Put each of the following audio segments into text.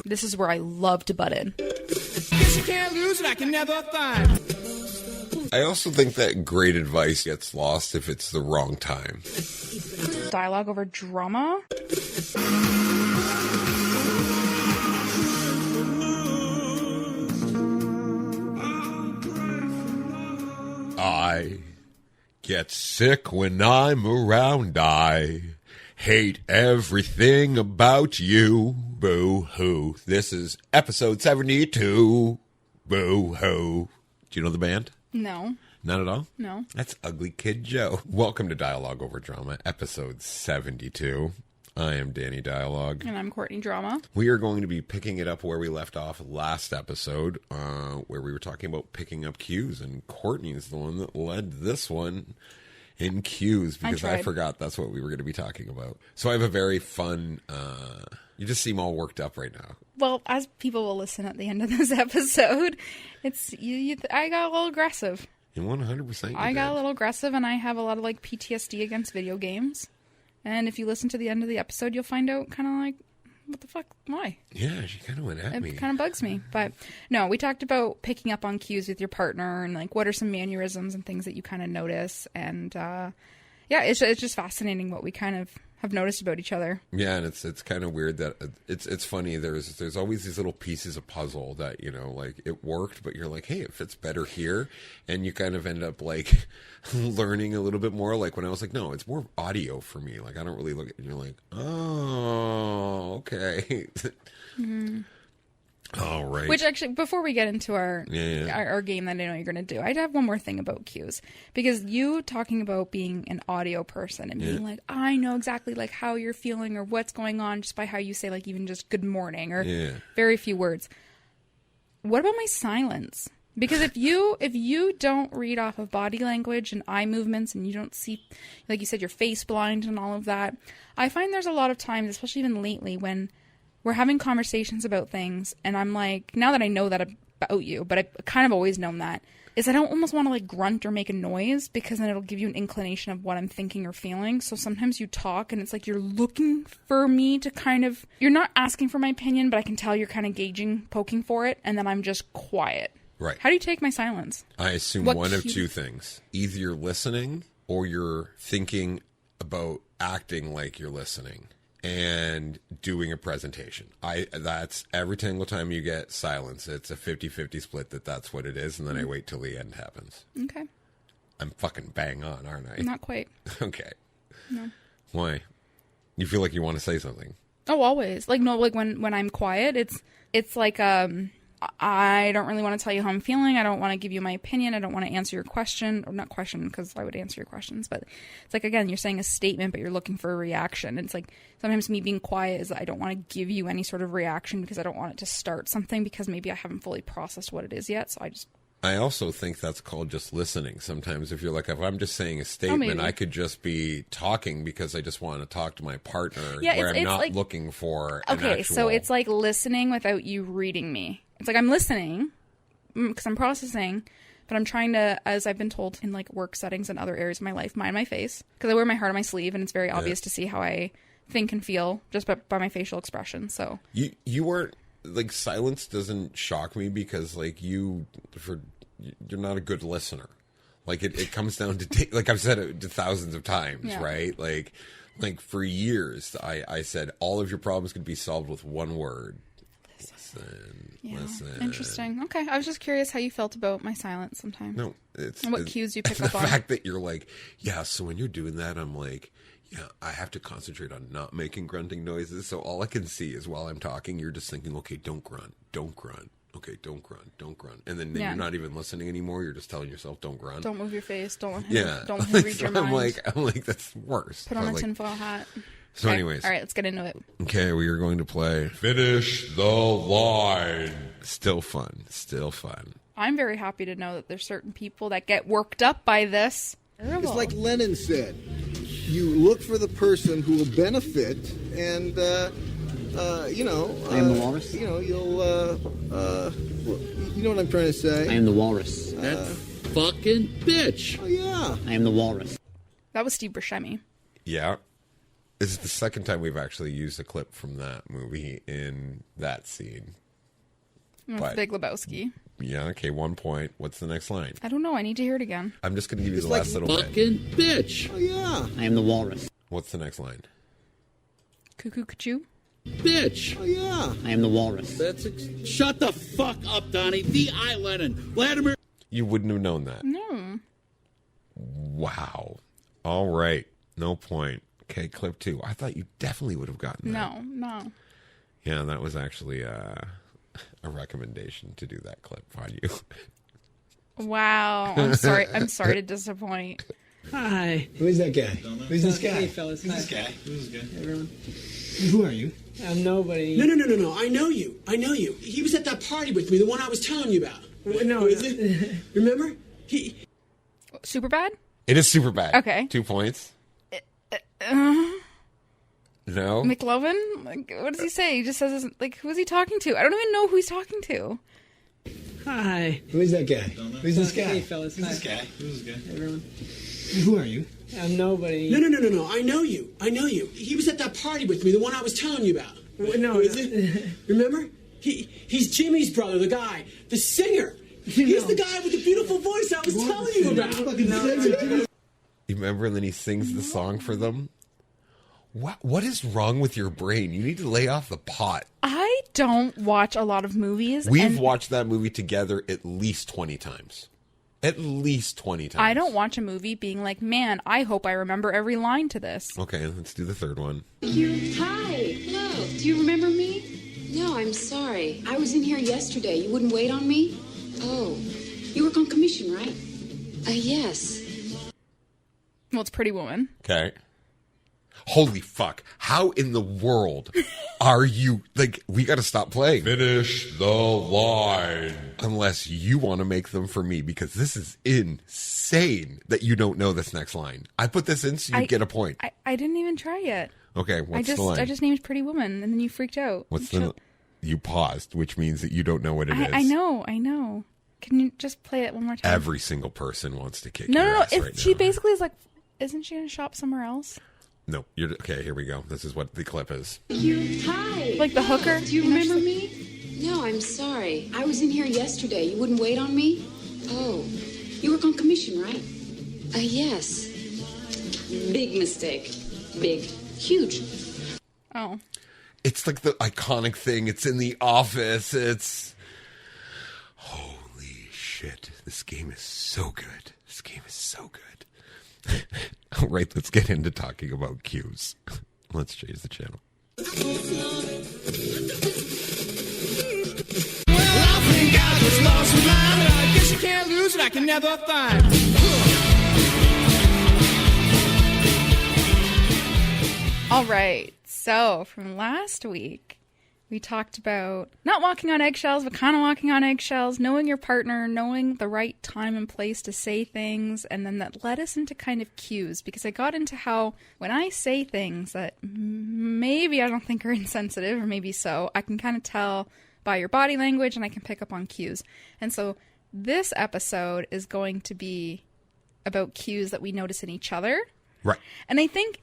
This is where I love to butt in. Guess you can't lose it, I can never find. I also think that great advice gets lost if it's the wrong time. Dialogue over drama? I get sick when I'm around. I hate everything about you. Boo-hoo. This is episode 72. Boo-hoo. Do you know the band? No. Not at all? No. That's Ugly Kid Joe. Welcome to Dialogue Over Drama, episode 72. I am Danny Dialogue. And I'm Courtney Drama. We are going to be picking it up where we left off last episode, where we were talking about picking up cues, and Courtney is the one that led this one in cues, because I forgot that's what we were going to be talking about. So I have a very fun... you just seem all worked up right now. Well, as people will listen at the end of this episode, it's I got a little aggressive. You 100% I got a little aggressive, and I have a lot of like PTSD against video games. And if you listen to the end of the episode, you'll find out kind of like, what the fuck, why? Yeah, she kind of went at me. It kind of bugs me. But no, we talked about picking up on cues with your partner and like what are some mannerisms and things that you kind of notice. And yeah, it's just fascinating what we kind of have noticed about each other. Yeah, and it's kind of weird that it's funny. There's always these little pieces of puzzle that, you know, like it worked, but you're like, hey, it fits better here, and you kind of end up like learning a little bit more. Like when I was like, no, it's more audio for me. Like I don't really look at it, and you're like, oh, okay. Mm-hmm. All right. Which actually, before we get into our game that I know you're going to do, I'd have one more thing about cues. Because you talking about being an audio person and being like, I know exactly like how you're feeling or what's going on just by how you say like even just good morning or very few words. What about my silence? Because if you don't read off of body language and eye movements and you don't see, like you said, your face blind and all of that, I find there's a lot of times, especially even lately, when we're having conversations about things, and I'm like, now that I know that about you, but I've kind of always known that, is I don't almost want to like grunt or make a noise, because then it'll give you an inclination of what I'm thinking or feeling. So sometimes you talk, and it's like you're looking for me to kind of, you're not asking for my opinion, but I can tell you're kind of gauging, poking for it, and then I'm just quiet. Right. How do you take my silence? I assume one of two things. Either you're listening, or you're thinking about acting like you're listening and doing a presentation. That's every single time you get silence, it's a 50-50 split that's what it is, and then I wait till the end happens. Okay. I'm fucking bang on, aren't I? Not quite. Okay. No. Why? You feel like you want to say something? Oh, always. Like, no, like when I'm quiet, it's like, I don't really want to tell you how I'm feeling. I don't want to give you my opinion. I don't want to answer your question. Or not question, because I would answer your questions. But it's like, again, you're saying a statement, but you're looking for a reaction. It's like sometimes me being quiet is I don't want to give you any sort of reaction because I don't want it to start something because maybe I haven't fully processed what it is yet. So I also think that's called just listening. Sometimes if I'm just saying a statement, I could just be talking because I just want to talk to my partner where I'm not like, looking for an actual... So it's like listening without you reading me. It's like I'm listening because I'm processing, but I'm trying to, as I've been told in like work settings and other areas of my life, mind my face, because I wear my heart on my sleeve, and it's very obvious to see how I think and feel just by my facial expression. So you are like, silence doesn't shock me because like you're not a good listener. Like it comes down to like I've said it thousands of times, right? Like for years I said all of your problems could be solved with one word. Listen. Interesting. Okay. I was just curious how you felt about my silence sometimes. No, it's... And what cues you pick up on. The fact that you're like, yeah, so when you're doing that, I'm like, yeah, I have to concentrate on not making grunting noises. So all I can see is while I'm talking, you're just thinking, okay, don't grunt. Okay, don't grunt. And then you're not even listening anymore. You're just telling yourself, don't grunt. Don't move your face. Don't read your mind. I'm like, that's worse. Put on a tinfoil hat. So anyways. All right, let's get into it. Okay, we are going to play Finish the Line. Still fun. I'm very happy to know that there's certain people that get worked up by this. It's like Lenin said. You look for the person who will benefit, and, I am the walrus. You'll, you know what I'm trying to say? I am the walrus. That fucking bitch. Oh, yeah. I am the walrus. That was Steve Buscemi. Yeah. This is the second time we've actually used a clip from that movie in that scene. It's Big Lebowski. Yeah, okay, 1 point. What's the next line? I don't know. I need to hear it again. I'm just going to give you the last little bit. Fucking bitch. Oh, yeah. I am the walrus. What's the next line? Cuckoo Cuckoo. Bitch. Oh, yeah. I am the walrus. Shut the fuck up, Donnie. V.I. Lenin. Vladimir. You wouldn't have known that. No. Wow. All right. No point. Okay, clip 2. I thought you definitely would have gotten that. No. Yeah, that was actually a recommendation to do that clip on you. Wow. I'm sorry. I'm sorry to disappoint. Hi. Who is that guy? Who's this guy? Hey, fellas. Who's Hi. this guy? Who's this guy? Everyone. Who are you? I'm nobody. No. I know you. He was at that party with me, the one I was telling you about. No, Who is it? Remember? Super bad? It is super bad. Okay. 2 points. No? McLovin? Like, what does he say? He just says, like, who is he talking to? I don't even know who he's talking to. Hi. Who is that guy? Who's this guy? Hey, fellas. Who's Hi. this guy? Who's this guy? Everyone. Who are you? I'm nobody. No. I know you. He was at that party with me, the one I was telling you about. No, Who is it? Remember? He's Jimmy's brother, the guy, the singer. He's the guy with the beautiful voice I was telling you about. You remember? And then he sings the song for them. What is wrong with your brain? You need to lay off the pot. I don't watch a lot of movies. We've watched that movie together at least 20 times. At least 20 times. I don't watch a movie being like, man, I hope I remember every line to this. Okay, let's do the third one. Hi. Hello. Do you remember me? No, I'm sorry. I was in here yesterday. You wouldn't wait on me? Oh. You work on commission, right? Yes. Well, it's Pretty Woman. Okay. Holy fuck. How in the world are you... Like, we got to stop playing. Finish the line. Unless you want to make them for me, because this is insane that you don't know this next line. I put this in so you get a point. I didn't even try yet. Okay, what's the line? I just named Pretty Woman, and then you freaked out. What's the... You paused, which means that you don't know what it is. I know. Can you just play it one more time? Every single person wants to kick your ass if right she now. basically is like, isn't she going to shop somewhere else? No, you're okay. Here we go. This is what the clip is. Hi. Like the hooker? Do you remember me? No, I'm sorry. I was in here yesterday. You wouldn't wait on me? Oh. You work on commission, right? Yes. Big mistake. Big. Huge. Oh. It's like the iconic thing. It's in The Office. It's... Holy shit. This game is so good. This game is so good. All right, let's get into talking about cues. Let's change the channel. Well, I think I just lost my mind, but I guess you can't lose it. I can never find. All right. So from last week, we talked about not walking on eggshells, but kind of walking on eggshells, knowing your partner, knowing the right time and place to say things, and then that led us into kind of cues, because I got into how when I say things that maybe I don't think are insensitive, or maybe so, I can kind of tell by your body language, and I can pick up on cues. And so this episode is going to be about cues that we notice in each other. Right. And I think,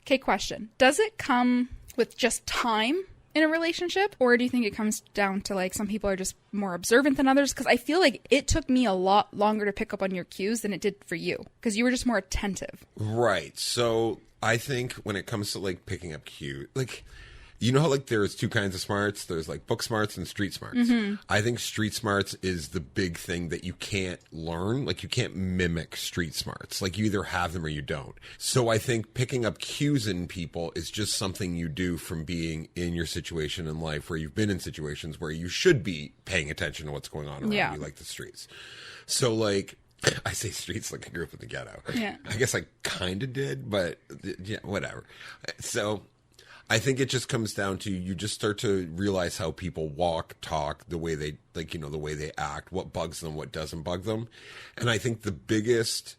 okay, question, does it come with just time in a relationship, or do you think it comes down to like some people are just more observant than others? Because I feel like it took me a lot longer to pick up on your cues than it did for you, because you were just more attentive. Right. So I think when it comes to like picking up cues, like, you know how like there's two kinds of smarts? There's like book smarts and street smarts. Mm-hmm. I think street smarts is the big thing that you can't learn. Like you can't mimic street smarts. Like you either have them or you don't. So I think picking up cues in people is just something you do from being in your situation in life where you've been in situations where you should be paying attention to what's going on around you, like the streets. So like, I say streets like I grew up in the ghetto. Yeah. I guess I kind of did, but yeah, whatever. So I think it just comes down to you just start to realize how people walk, talk, the way they like, you know, the way they act, what bugs them, what doesn't bug them. And I think the biggest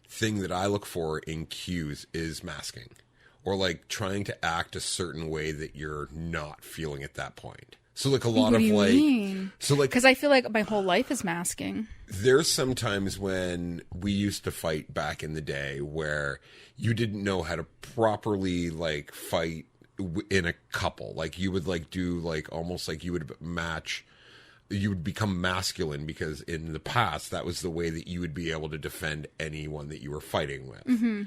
thing that I look for in cues is masking, or like trying to act a certain way that you're not feeling at that point. So like a lot What of do you like, mean? so like, Because I feel like my whole life is masking. there's sometimes when we used to fight back in the day where you didn't know how to properly like fight in a couple. Like you would like do like almost like you would match, you would become masculine because in the past that was the way that you would be able to defend anyone that you were fighting with. Mm-hmm.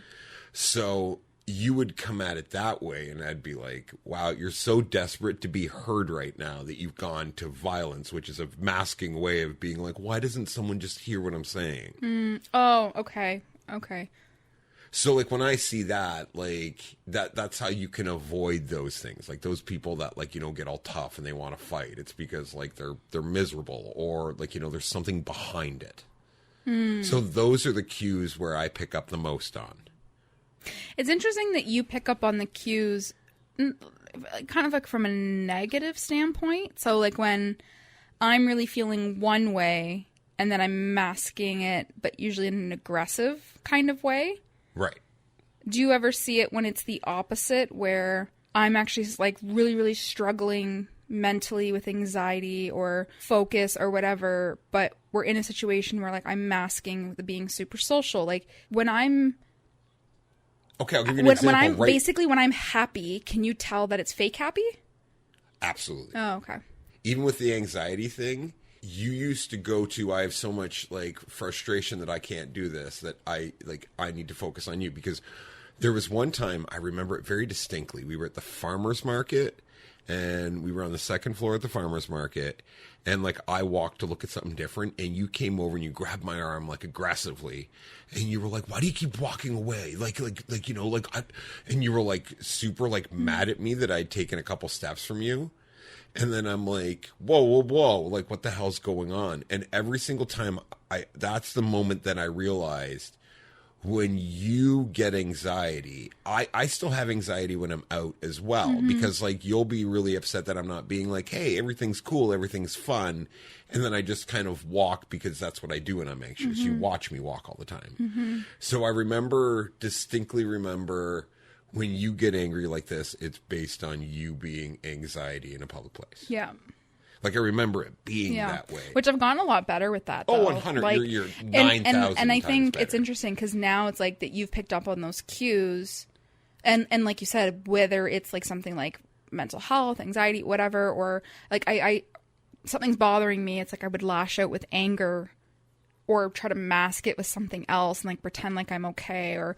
So you would come at it that way, and I'd be like, wow, you're so desperate to be heard right now that you've gone to violence, which is a masking way of being like, why doesn't someone just hear what I'm saying? Oh, okay. Okay. So like when I see that, like that's how you can avoid those things. Like those people that like, you know, get all tough and they want to fight. It's because like they're miserable, or like, you know, there's something behind it. So those are the cues where I pick up the most on. It's interesting that you pick up on the cues kind of like from a negative standpoint. So like when I'm really feeling one way and then I'm masking it, but usually in an aggressive kind of way. Right. Do you ever see it when it's the opposite, where I'm actually like really, really struggling mentally with anxiety or focus or whatever, but we're in a situation where like I'm masking the being super social? Like when I'm... Okay, I'll give you an example. When I'm basically when I'm happy, can you tell that it's fake happy? Absolutely. Oh, okay. Even with the anxiety thing, you used to go to, I have so much like frustration that I can't do this, that I need to focus on you. Because there was one time, I remember it very distinctly. We were at the farmer's market, and we were on the second floor at the farmer's market, and like I walked to look at something different, and you came over and you grabbed my arm like aggressively, and you were like, why do you keep walking away? Like you know, like and you were like super like mad at me that I'd taken a couple steps from you. And then I'm like, whoa, like what the hell's going on? And every single time that's the moment that I realized, when you get anxiety, I still have anxiety when I'm out as well, because like you'll be really upset that I'm not being like, hey, everything's cool, everything's fun. And then I just kind of walk because that's what I do when I'm anxious. You watch me walk all the time. So I distinctly remember when you get angry like this, it's based on you being anxiety in a public place. Yeah. Like I remember it being that way. Which I've gotten a lot better with that, though. Oh, 100. Like, you're 9,000 and I times think better. it's interesting because now it's like that you've picked up on those cues. And like you said, whether it's like something like mental health, anxiety, whatever, or like I something's bothering me, it's like I would lash out with anger or try to mask it with something else and like pretend like I'm okay, or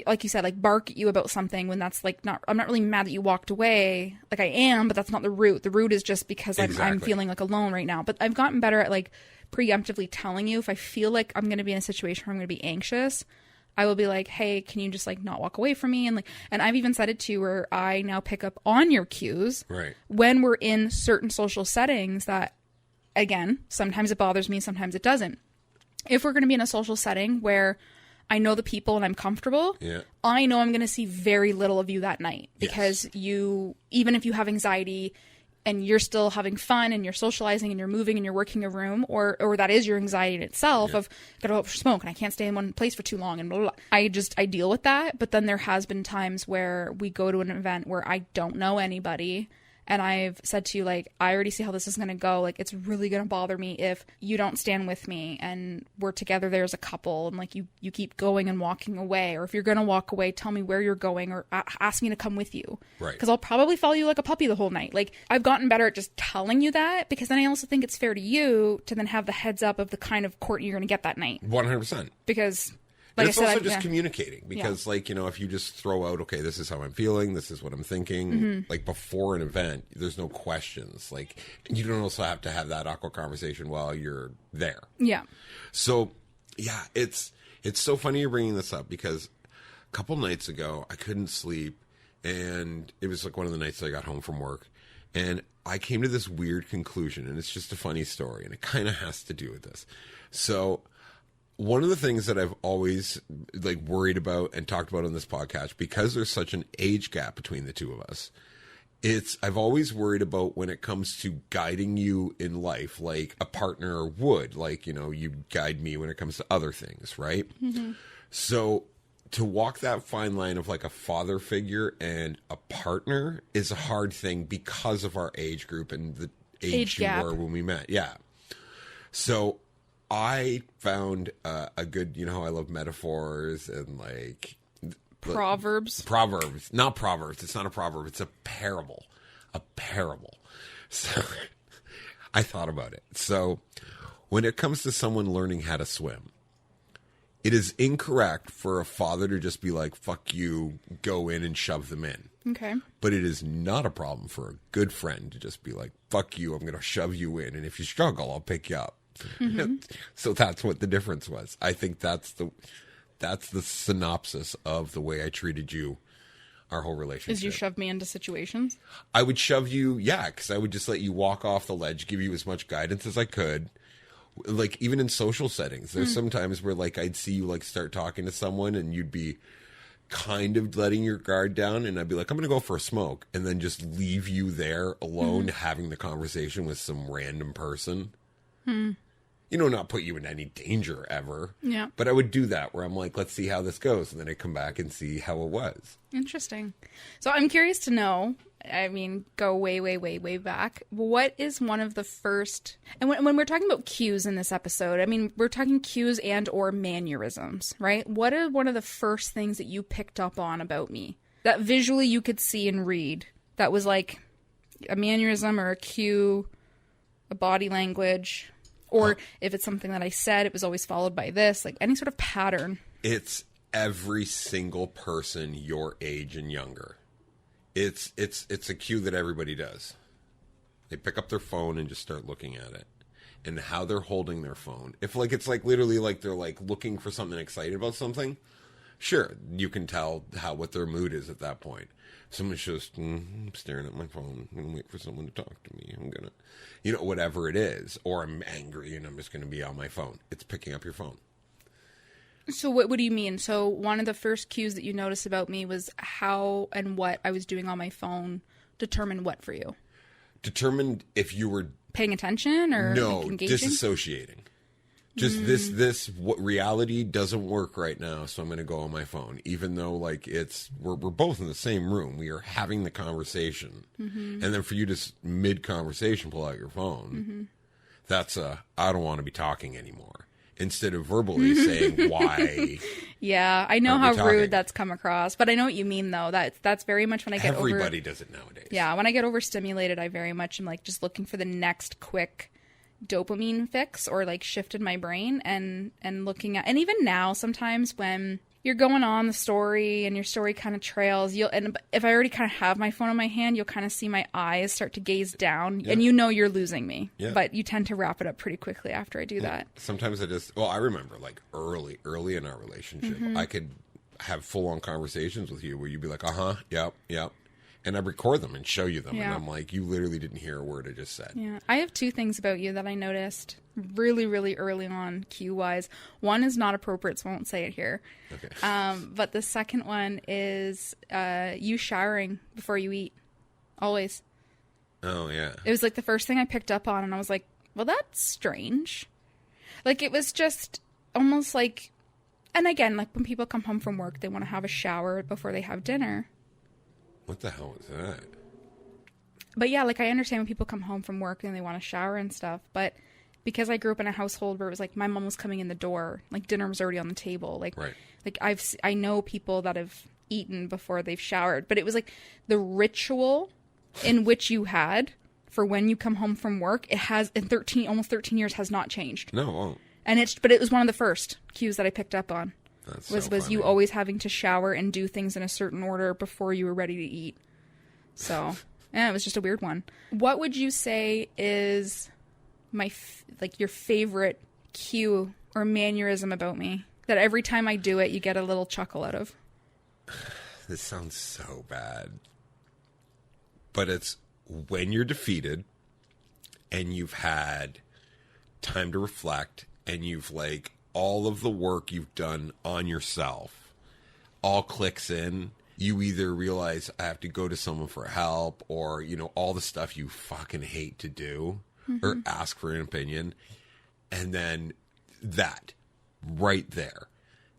like you said, like bark at you about something when that's like not, I'm not really mad that you walked away. Like I am, but that's not the root. The root is just because I'm feeling like alone right now. But I've gotten better at like preemptively telling you if I feel like I'm going to be in a situation where I'm going to be anxious, I will be like, hey, can you just like not walk away from me? And like, and I've even said it to you where I now pick up on your cues when we're in certain social settings that, again, sometimes it bothers me, sometimes it doesn't. If we're going to be in a social setting where I know the people and I'm comfortable, I know I'm going to see very little of you that night, because you, even if you have anxiety and you're still having fun and you're socializing and you're moving and you're working a room, or that is your anxiety in itself of gotta go out for smoke and I can't stay in one place for too long and blah, blah, blah. I deal with that. But then there has been times where we go to an event where I don't know anybody, and I've said to you, like, I already see how this is going to go. Like, it's really going to bother me if you don't stand with me and we're together there as a couple, and like you keep going and walking away. Or if you're going to walk away, tell me where you're going, or ask me to come with you. Right. Because I'll probably follow you like a puppy the whole night. Like, I've gotten better at just telling you that, because then I also think it's fair to you to then have the heads up of the kind of Courtney you're going to get that night. 100%. Because... Like it's also just communicating, because like, you know, if you just throw out, okay, this is how I'm feeling, this is what I'm thinking, like before an event, there's no questions. Like, you don't also have to have that awkward conversation while you're there. Yeah. So yeah, it's so funny you're bringing this up, because a couple nights ago I couldn't sleep, and it was like one of the nights that I got home from work, and I came to this weird conclusion, and it's just a funny story, and it kind of has to do with this. So one of the things that I've always like worried about and talked about on this podcast, because there's such an age gap between the two of us, I've always worried about when it comes to guiding you in life, like a partner would, like, you know, you guide me when it comes to other things, right? So to walk that fine line of like a father figure and a partner is a hard thing because of our age group and the age you gap. were when we met. Yeah. So I found a good, you know how I love metaphors and like Proverbs. Not proverbs. It's not a proverb. It's a parable. So I thought about it. So when it comes to someone learning how to swim, it is incorrect for a father to just be like, fuck you, go in and shove them in. Okay. But it is not a problem for a good friend to just be like, fuck you, I'm going to shove you in. And if you struggle, I'll pick you up. Mm-hmm. So that's what the difference was. I think that's the synopsis of the way I treated you our whole relationship. Is you shove me into situations? I would shove you, yeah, because I would just let you walk off the ledge, give you as much guidance as I could. Like, even in social settings, there's some times where, like, I'd see you, like, start talking to someone and you'd be kind of letting your guard down, and I'd be like, I'm going to go for a smoke, and then just leave you there alone having the conversation with some random person. You know, not put you in any danger ever. Yeah. But I would do that where I'm like, let's see how this goes. And then I come back and see how it was. Interesting. So I'm curious to know, I mean, go way, way, way, way back. What is one of the first, and when we're talking about cues in this episode, I mean, we're talking cues and or mannerisms, right? What are one of the first things that you picked up on about me that visually you could see and read that was like a mannerism or a cue, a body language? Or if it's something that I said, it was always followed by this, like any sort of pattern. It's every single person your age and younger. It's a cue that everybody does. They pick up their phone and just start looking at it. And how they're holding their phone. If like it's like literally like they're like looking for something, excited about something, sure, you can tell what their mood is at that point. Someone's just staring at my phone. I'm going to wait for someone to talk to me. I'm going to, you know, whatever it is. Or I'm angry and I'm just going to be on my phone. It's picking up your phone. So what do you mean? So one of the first cues that you noticed about me was how and what I was doing on my phone determined what for you? Determined if you were... paying attention or like engaging? Disassociating. Just this what reality doesn't work right now, so I'm going to go on my phone. Even though like we're both in the same room, we are having the conversation, and then for you to mid conversation pull out your phone, that's I don't want to be talking anymore. Instead of verbally saying why. Yeah, I know how rude that's come across, but I know what you mean though. That's very much when I get everybody does it nowadays. Yeah, when I get overstimulated, I very much am like just looking for the next quick dopamine fix or like shifted my brain and looking at, and even now sometimes when you're going on the story and your story kind of trails, and if I already kind of have my phone in my hand, you'll kind of see my eyes start to gaze down and you know you're losing me, but you tend to wrap it up pretty quickly after I do that. Sometimes I remember like early in our relationship, I could have full on conversations with you where you'd be like, yep. And I record them and show you them. And I'm like, you literally didn't hear a word I just said. Yeah. I have two things about you that I noticed really, really early on, cue-wise. One is not appropriate, so I won't say it here. Okay. But the second one is you showering before you eat. Always. Oh, yeah. It was like the first thing I picked up on, and I was like, well, that's strange. Like, it was just almost like... And again, like when people come home from work, they want to have a shower before they have dinner. What the hell is that? But yeah, like I understand when people come home from work and they want to shower and stuff, but because I grew up in a household where it was like my mom was coming in the door, like dinner was already on the table, like I know people that have eaten before they've showered, but it was like the ritual in which you had for when you come home from work, it has in almost 13 years has not changed. No, it won't. But it was one of the first cues that I picked up on. Was funny. You always having to shower and do things in a certain order before you were ready to eat. So, yeah, it was just a weird one. What would you say is your favorite cue or mannerism about me that every time I do it, you get a little chuckle out of? This sounds so bad. But it's when you're defeated and you've had time to reflect and you've like all of the work you've done on yourself all clicks in. You either realize I have to go to someone for help or, you know, all the stuff you fucking hate to do or ask for an opinion. And then that right there,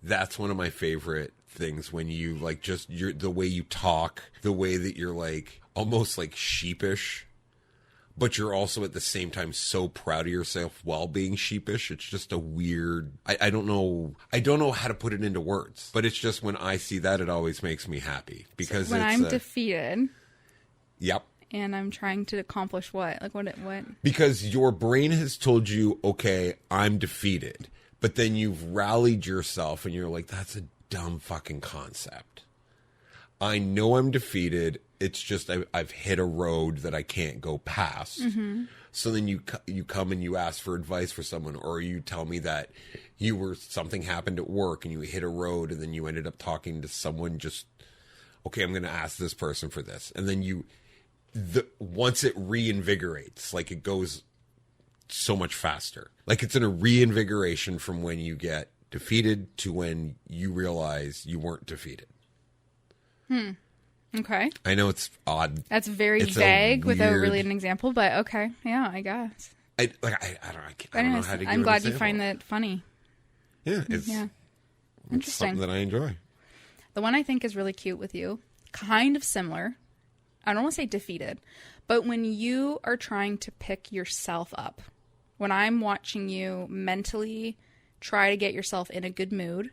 that's one of my favorite things when you like just the way you talk, the way that you're like almost like sheepish, but you're also at the same time so proud of yourself while being sheepish. It's just a weird, I don't know how to put it into words, but it's just when I see that, it always makes me happy because so when I'm defeated. Yep. And I'm trying to accomplish what? Like what? Because your brain has told you, okay, I'm defeated. But then you've rallied yourself and you're like, that's a dumb fucking concept. I know I'm defeated. It's just I've hit a road that I can't go past. Mm-hmm. So then you come and you ask for advice for someone, or you tell me that something happened at work and you hit a road and then you ended up talking to someone just, okay, I'm going to ask this person for this. And then once it reinvigorates, like it goes so much faster. Like it's in a reinvigoration from when you get defeated to when you realize you weren't defeated. Okay. I know it's odd. That's very vague without really an example, but okay. Yeah, I guess. I don't know how to give I'm glad an you find that funny. Yeah, it's interesting. Something that I enjoy. The one I think is really cute with you, kind of similar. I don't want to say defeated, but when you are trying to pick yourself up, when I'm watching you mentally try to get yourself in a good mood,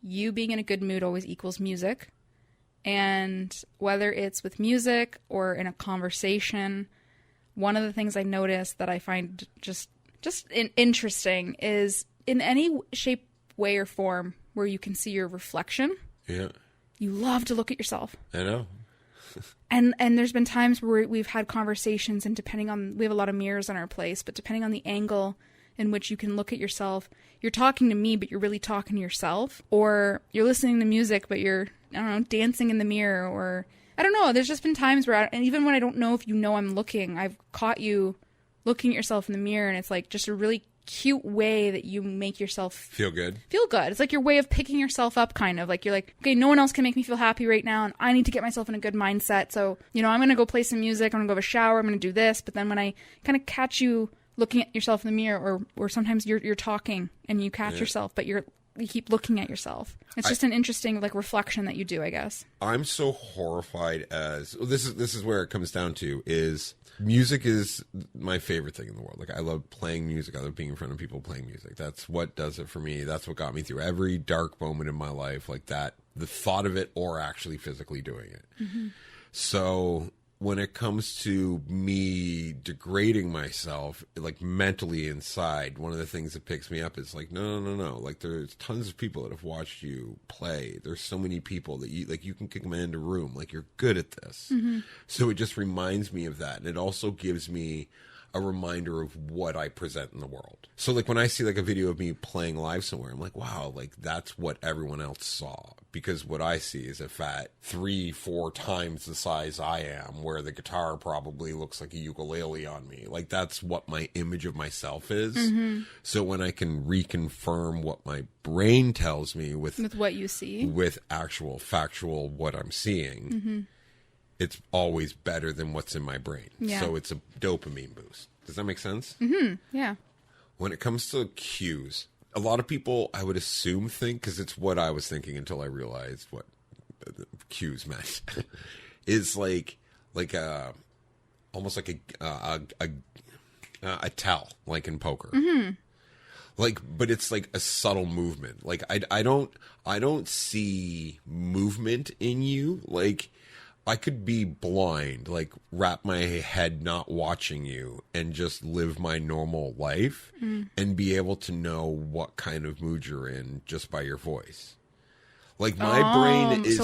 you being in a good mood always equals music. And whether it's with music or in a conversation, one of the things I notice that I find just interesting is in any shape, way, or form where you can see your reflection. Yeah. You love to look at yourself. I know. And there's been times where we've had conversations, and we have a lot of mirrors in our place, but depending on the angle in which you can look at yourself, you're talking to me, but you're really talking to yourself, or you're listening to music, but you're, I don't know, dancing in the mirror, or I don't know. There's just been times where, and even when I don't know if you know I'm looking, I've caught you looking at yourself in the mirror, and it's like just a really cute way that you make yourself feel good. It's like your way of picking yourself up, kind of like you're like, okay, no one else can make me feel happy right now, and I need to get myself in a good mindset. So, I'm going to go play some music. I'm going to go have a shower. I'm going to do this. But then when I kind of catch you looking at yourself in the mirror, or sometimes you're talking and you catch yourself, but you keep looking at yourself. It's just an interesting like reflection that you do, I guess. I'm so horrified this is where it comes down to is music is my favorite thing in the world. Like I love playing music. I love being in front of people playing music. That's what does it for me. That's what got me through every dark moment in my life, like that, the thought of it or actually physically doing it. Mm-hmm. So when it comes to me degrading myself, like mentally inside, one of the things that picks me up is like, no. Like there's tons of people that have watched you play. There's so many people that you can kick them into a room. Like you're good at this. Mm-hmm. So it just reminds me of that. And it also gives me a reminder of what I present in the world. So like when I see like a video of me playing live somewhere, I'm like, wow, like that's what everyone else saw. Because what I see is a fat 3-4 times the size I am, where the guitar probably looks like a ukulele on me. Like that's what my image of myself is. Mm-hmm. So when I can reconfirm what my brain tells me with what you see, with actual factual what I'm seeing, mm-hmm. it's always better than what's in my brain. Yeah. So it's a dopamine boost. Does that make sense? Mm-hmm. Yeah. When it comes to cues, a lot of people, I would assume, think, because it's what I was thinking until I realized what cues meant, is like almost like a tell, like in poker. Mm-hmm. Like, but it's like a subtle movement. Like I don't see movement in you. Like I could be blind, like wrap my head not watching you and just live my normal life and be able to know what kind of mood you're in just by your voice. Like my brain is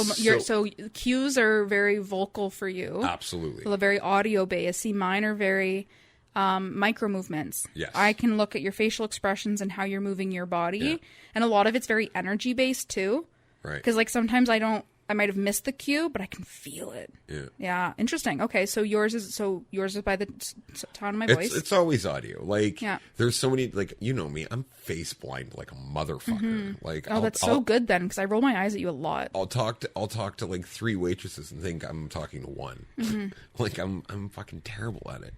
so cues are very vocal for you. Absolutely. So very audio based. See, mine are very micro movements. Yes. I can look at your facial expressions and how you're moving your body, and a lot of it's very energy based too. Right. Because like sometimes I might have missed the cue, but I can feel it. Yeah. Yeah. Interesting. Okay. So yours is by the tone of my voice. It's always audio. Like, there's so many, like, you know me, I'm face blind like a motherfucker. Mm-hmm. Like, that's so good then, because I roll my eyes at you a lot. I'll talk to like 3 waitresses and think I'm talking to one. Mm-hmm. Like I'm fucking terrible at it.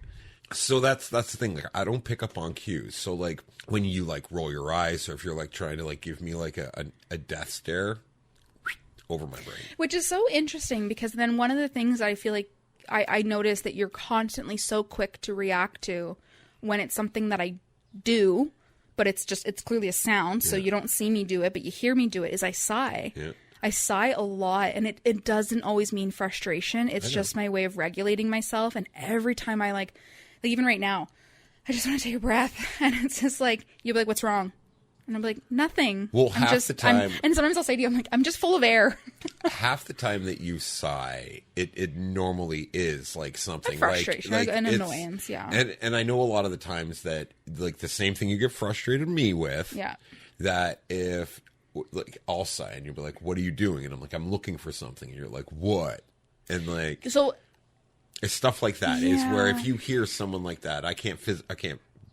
So that's the thing. Like, I don't pick up on cues. So like when you like roll your eyes, or if you're like trying to like give me like a death stare, over my brain. Which is so interesting because then one of the things I feel like I notice that you're constantly so quick to react to when it's something that I do, but it's clearly a sound, so you don't see me do it, but you hear me do it, is I sigh. Yeah. I sigh a lot, and it doesn't always mean frustration. It's just my way of regulating myself, and every time I like even right now, I just want to take a breath, and it's just like, you'll be like, what's wrong? And I'm like, nothing. Well, half the time... and sometimes I'll say to you, I'm like, I'm just full of air. Half the time that you sigh, it normally is like something. A frustration, like an annoyance, yeah. And I know a lot of the times that, like, the same thing you get frustrated me with, that if, like, I'll sigh and you'll be like, what are you doing? And I'm like, I'm looking for something. And you're like, what? And, like... So... It's stuff like that is where if you hear someone like that, I can't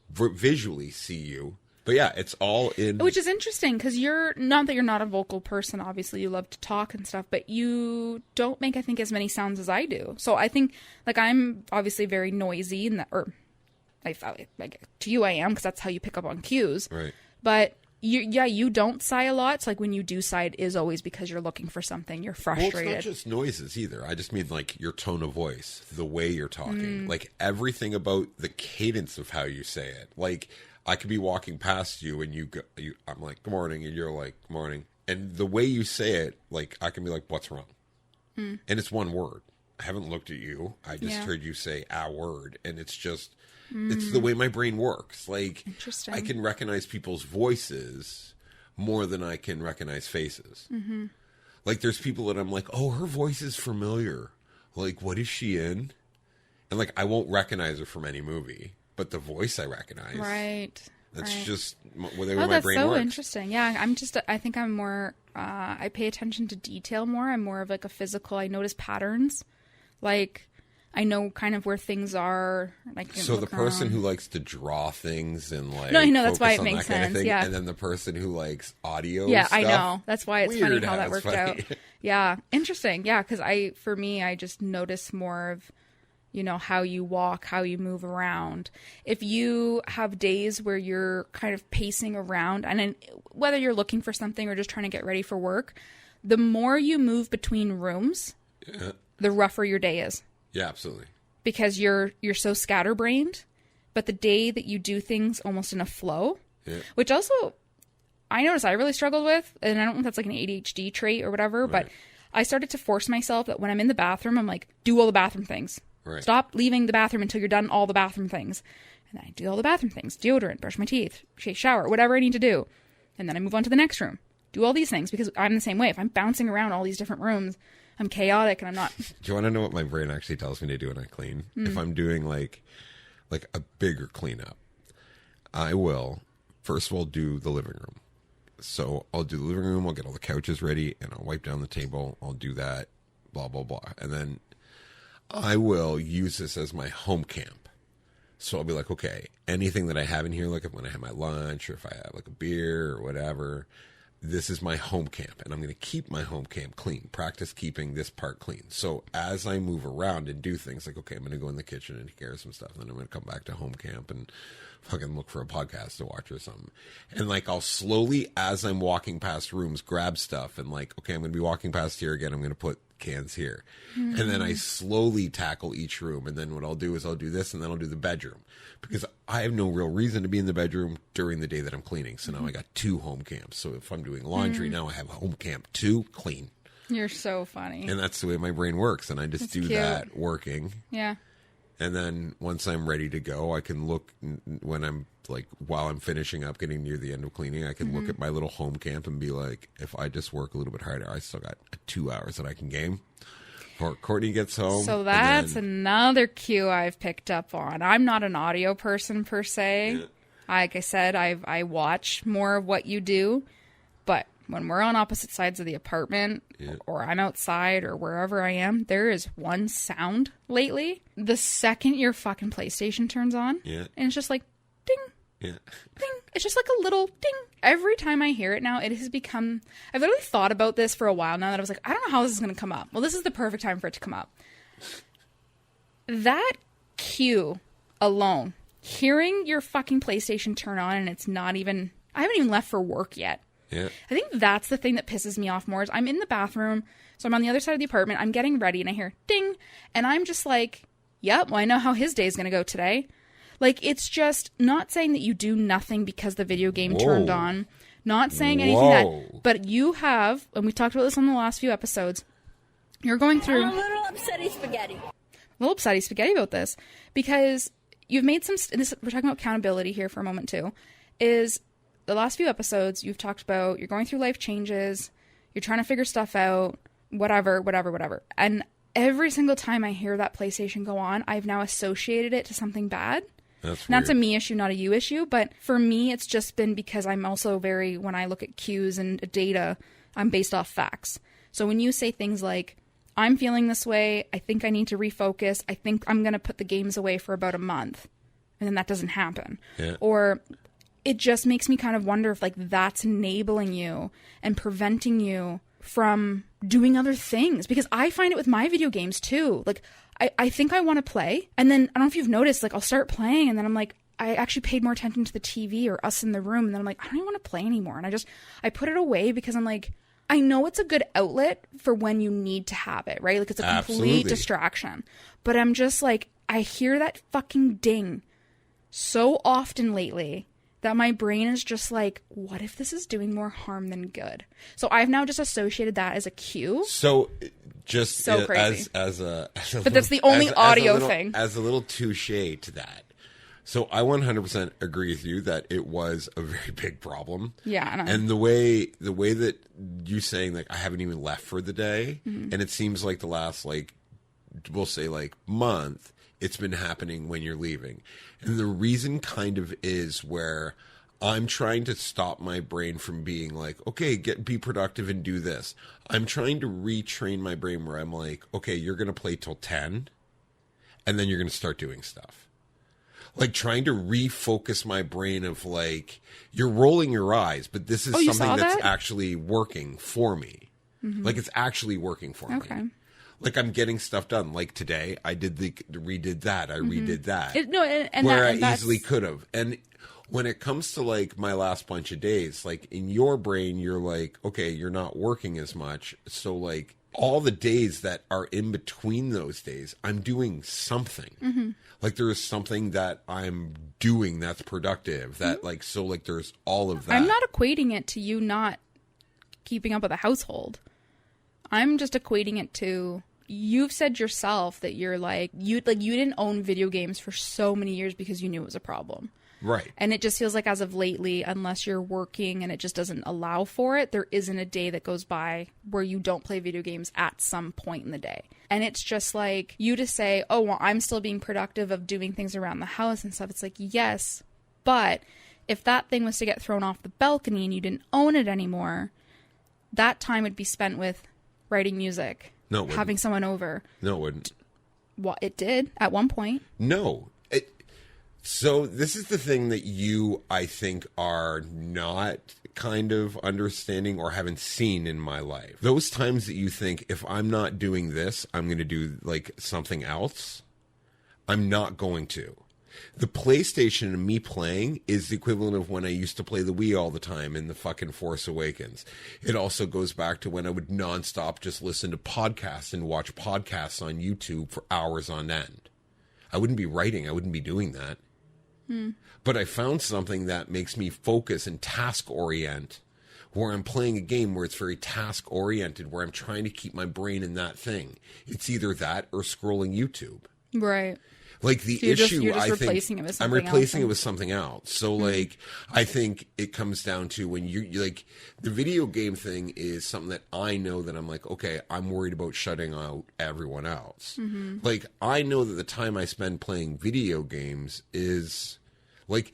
visually see you. But yeah, it's all in. Which is interesting because you're not that you're not a vocal person. Obviously, you love to talk and stuff, but you don't make, I think, as many sounds as I do. So I think, like, I'm obviously very noisy, to you I am because that's how you pick up on cues. Right. But you don't sigh a lot. So like when you do sigh, it is always because you're looking for something. You're frustrated. Well, it's not just noises either. I just mean like your tone of voice, the way you're talking, like everything about the cadence of how you say it. Like I could be walking past you and I'm like, good morning. And you're like, good morning. And the way you say it, like I can be like, what's wrong? And it's one word. I haven't looked at you. I just heard you say a word. And it's just, it's the way my brain works. Like, I can recognize people's voices more than I can recognize faces. Mm-hmm. Like, there's people that I'm like, oh, her voice is familiar. Like, what is she in? And, like, I won't recognize her from any movie, but the voice I recognize. Right. That's just the way my brain works. That's so interesting. Yeah, I think I'm more, I pay attention to detail more. I'm more of, like, a physical, I notice patterns. Like... I know kind of where things are. Like, so the person who likes to draw things and like no, that's why it makes sense. Yeah, and then the person who likes audio. Yeah, stuff, I know. That's why it's funny how that worked out. Yeah, interesting. Yeah, because for me, I just notice more of, how you walk, how you move around. If you have days where you're kind of pacing around, and then whether you're looking for something or just trying to get ready for work, the more you move between rooms, the rougher your day is. Yeah, absolutely. Because you're so scatterbrained, but the day that you do things almost in a flow, which also I noticed I really struggled with, and I don't know if that's like an ADHD trait or whatever, but I started to force myself that when I'm in the bathroom, I'm like, do all the bathroom things. Right. Stop leaving the bathroom until you're done all the bathroom things. And then I do all the bathroom things, deodorant, brush my teeth, shower, whatever I need to do. And then I move on to the next room. Do all these things because I'm the same way. If I'm bouncing around all these different rooms, I'm chaotic and I'm not. Do you want to know what my brain actually tells me to do when I clean? If I'm doing like a bigger cleanup, I will first of all do the living room. So I'll do the living room. I'll get all the couches ready and I'll wipe down the table. I'll do that, blah, blah, blah. And then I will use this as my home camp. So I'll be like, okay, anything that I have in here, like when I have my lunch or if I have like a beer or whatever, this is my home camp, and I'm going to keep my home camp clean, practice keeping this part clean. So as I move around and do things like, okay, I'm going to go in the kitchen and take care of some stuff, and then I'm going to come back to home camp and fucking look for a podcast to watch or something. And like, I'll slowly, as I'm walking past rooms, grab stuff and like, okay, I'm going to be walking past here again. I'm going to put cans here. And then I slowly tackle each room. And then what I'll do is I'll do this and then I'll do the bedroom because I have no real reason to be in the bedroom during the day that I'm cleaning. So now I got 2 home camps. So if I'm doing laundry, now I have home camp 2 clean. You're so funny. And that's the way my brain works. And I just do that working. Yeah. And then once I'm ready to go, I can look when I'm like, while I'm finishing up, getting near the end of cleaning, I can look at my little home camp and be like, if I just work a little bit harder, I still got 2 hours that I can game before Courtney gets home. So that's another cue I've picked up on. I'm not an audio person per se. Yeah. Like I said, I watch more of what you do, but when we're on opposite sides of the apartment or I'm outside or wherever I am, there is one sound lately. The second your fucking PlayStation turns on, and it's just like, ding, ding. It's just like a little ding. Every time I hear it now, it has become... I've literally thought about this for a while now that I was like, I don't know how this is going to come up. Well, this is the perfect time for it to come up. That cue alone, hearing your fucking PlayStation turn on and it's not even... I haven't even left for work yet. Yeah. I think that's the thing that pisses me off more is I'm in the bathroom, so I'm on the other side of the apartment, I'm getting ready, and I hear ding, and I'm just like, yep, well, I know how his day is going to go today. Like, it's just not saying that you do nothing because the video game turned on, not saying anything that, but you have, and we talked about this on the last few episodes, you're going through I'm a little upsetty spaghetti about this, because you've made some, we're talking about accountability here for a moment too, is the last few episodes you've talked about you're going through life changes, you're trying to figure stuff out, whatever. And every single time I hear that PlayStation go on, I've now associated it to something bad. That's a me issue, not a you issue. But for me, it's just been because I'm also when I look at cues and data, I'm based off facts. So when you say things like, I'm feeling this way, I think I need to refocus, I think I'm going to put the games away for about a month, and then that doesn't happen. Yeah. Or it just makes me kind of wonder if like that's enabling you and preventing you from doing other things. Because I find it with my video games too. Like, I think I want to play, and then I don't know if you've noticed, like I'll start playing, and then I'm like, I actually paid more attention to the TV or us in the room, and then I'm like, I don't even want to play anymore. And I put it away because I'm like, I know it's a good outlet for when you need to have it, right? Like it's a complete distraction. But I'm just like, I hear that fucking ding so often lately that my brain is just like, what if this is doing more harm than good? So I've now just associated that as a cue. So just so crazy. But that's the only audio thing. As a little touche to that. So I 100% agree with you that it was a very big problem. Yeah. And the way that you saying like I haven't even left for the day, and it seems like the last like we'll say like month, it's been happening when you're leaving. And the reason kind of is where I'm trying to stop my brain from being like, okay, be productive and do this. I'm trying to retrain my brain where I'm like, okay, you're going to play till 10 and then you're going to start doing stuff. Like trying to refocus my brain of like, you're rolling your eyes, but this is something that's actually working for me. Mm-hmm. Like it's actually working for me. Like I'm getting stuff done. Like today I redid that. I redid that. Where I easily could have. And when it comes to like my last bunch of days, like in your brain, you're like, okay, you're not working as much. So like all the days that are in between those days, I'm doing something. Mm-hmm. Like there is something that I'm doing that's productive. That like, so like there's all of that. I'm not equating it to you not keeping up with the household. I'm just equating it to, you've said yourself that you're like, you didn't own video games for so many years because you knew it was a problem. Right. And it just feels like as of lately, unless you're working and it just doesn't allow for it, there isn't a day that goes by where you don't play video games at some point in the day. And it's just like you to say, oh, well, I'm still being productive of doing things around the house and stuff. It's like, yes, but if that thing was to get thrown off the balcony and you didn't own it anymore, that time would be spent with writing music, having someone over. No, it wouldn't. Well, it did at one point. No. So this is the thing that you, I think, are not kind of understanding or haven't seen in my life. Those times that you think, if I'm not doing this, I'm going to do like something else. I'm not going to. The PlayStation and me playing is the equivalent of when I used to play the Wii all the time in the fucking Force Awakens. It also goes back to when I would nonstop just listen to podcasts and watch podcasts on YouTube for hours on end. I wouldn't be writing. I wouldn't be doing that. But I found something that makes me focus and task orient, where I'm playing a game where it's very task oriented, where I'm trying to keep my brain in that thing. It's either that or scrolling YouTube. Right. Like the issue, I think I'm replacing it with something else. So like, I think it comes down to when you like the video game thing is something that I know that I'm like, okay, I'm worried about shutting out everyone else. Mm-hmm. Like I know that the time I spend playing video games is like,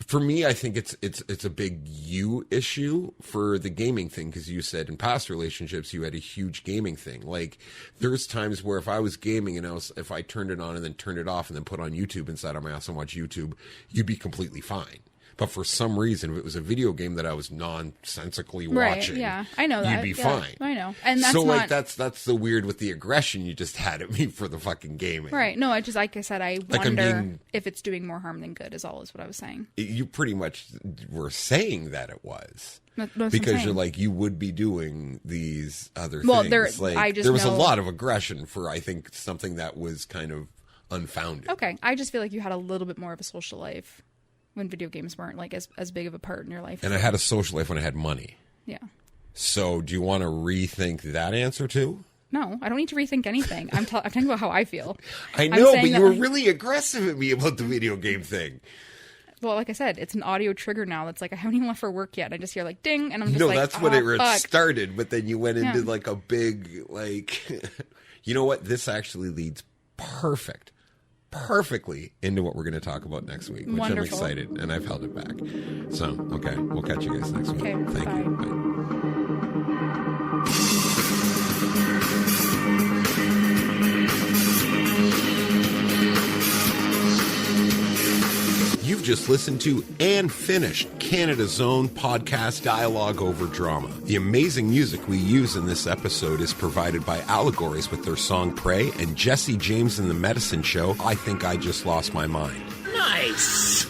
for me, I think it's a big you issue for the gaming thing, because you said in past relationships you had a huge gaming thing. Like there's times where if I was gaming and if I turned it on and then turned it off and then put on YouTube and sat on my ass and watch YouTube, you'd be completely fine. But for some reason, if it was a video game that I was nonsensically watching, yeah, I know that. You'd be fine. I know, and that's so not... that's the weird with the aggression you just had at me for the fucking gaming. Right? No, I just like I said, I wonder if it's doing more harm than good. Is all is what I was saying. You pretty much were saying that it was. That's because you're like, you would be doing these other things. There was a lot of aggression for, I think, something that was kind of unfounded. Okay, I just feel like you had a little bit more of a social life when video games weren't like as big of a part in your life. And I had a social life when I had money. Yeah. So do you want to rethink that answer too? No, I don't need to rethink anything. I'm talking about how I feel. I know, but you were really aggressive at me about the video game thing. Well, like I said, it's an audio trigger now. That's like, I haven't even left for work yet. I just hear like ding, and I'm just like, that's when it started. But then you went into like a big, like, you know what? This actually leads perfectly into what we're going to talk about next week, which I'm excited, and I've held it back. So, okay, we'll catch you guys next week. Okay, Thank you. Bye. You've just listened to and finished Canada's own podcast Dialogue over Drama. The amazing music we use in this episode is provided by Allegories with their song Pray, and Jesse James and the Medicine Show, I Think I Just Lost My Mind. Nice!